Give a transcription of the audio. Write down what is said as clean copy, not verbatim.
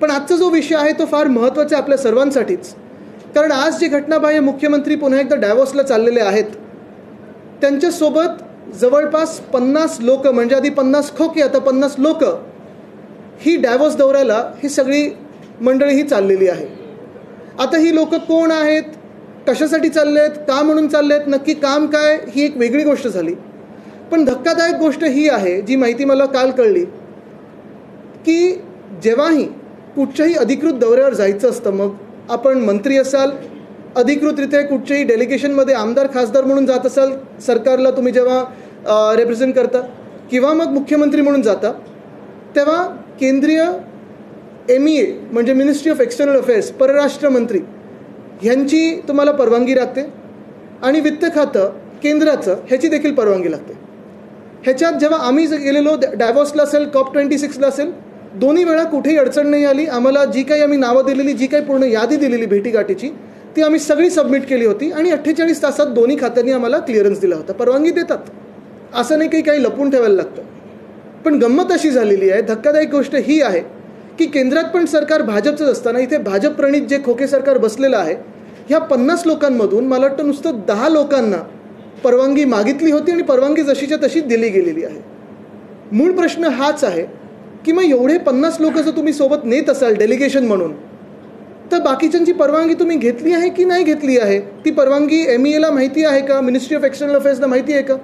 पण आजचा जो विषय आहे तो फार महत्त्वाचा आहे आपल्या सर्वांसाठीच. कारण आज जे घटनाबाह्य मुख्यमंत्री पुन्हा एकदा डॅव्होसला चाललेले आहेत, त्यांच्यासोबत जवळपास 50 लोक, म्हणजे आधी 50 खोके आता 50 लोक, ही डॅव्होस दौऱ्याला ही सगळी मंडळी ही चाललेली आहे. आता ही लोक कोण आहेत, कशासाठी चालले आहेत, का म्हणून चालले आहेत, नक्की काम काय, ही एक वेगळी गोष्ट झाली. पण धक्कादायक गोष्ट ही आहे, जी माहिती मला काल कळली, की जेव्हाही कुठच्याही अधिकृत दौऱ्यावर जायचं असतं, मग आपण मंत्री असाल, अधिकृतरित्या कुठच्याही डेलिगेशनमध्ये आमदार खासदार म्हणून जात असाल, सरकारला तुम्ही जेव्हा रिप्रेझेंट करता, किंवा मग मुख्यमंत्री म्हणून जाता, तेव्हा केंद्रीय MEA म्हणजे मिनिस्ट्री ऑफ एक्सटर्नल अफेअर्स, परराष्ट्र मंत्री ह्यांची तुम्हाला परवानगी लागते, आणि वित्त खातं केंद्राचं ह्याची देखील परवानगी लागते. ह्याच्यात जेव्हा आम्ही गेलेलो, डॅव्होसला असेल, COP26ला असेल, दोन्ही वेळा कुठेही अडचण नाही आली. आम्हाला जी काही आम्ही नावं दिलेली, जी काही पूर्ण यादी दिलेली भेटीगाठीची, ती आम्ही सगळी सबमिट केली होती, आणि 48 तासात दोन्ही खात्यांनी आम्हाला क्लिअरन्स दिला होता. परवानगी देतात, असं नाही काही लपून ठेवायला लागतं. पण गंमत अशी झालेली आहे, धक्कादायक गोष्ट ही आहे, की केंद्रात पण सरकार भाजपचंच असताना इथे भाजप प्रणित जे खोके सरकार बसलेलं आहे, ह्या 50 लोकांमधून मला वाटतं नुसतं 10 लोकांना परवानगी मागितली होती, आणि परवानगी जशीच्या तशी दिली गेलेली आहे. मूळ प्रश्न हाच आहे की मग एवढे 50 लोक जर तुम्ही सोबत नेत असाल डेलिगेशन म्हणून, तर बाकीच्यांची परवानगी तुम्ही घेतली आहे की नाही घेतली आहे? ती परवानगी MEAला माहिती आहे का, मिनिस्ट्री ऑफ एक्सटर्नल अफेअर्सला माहिती आहे का?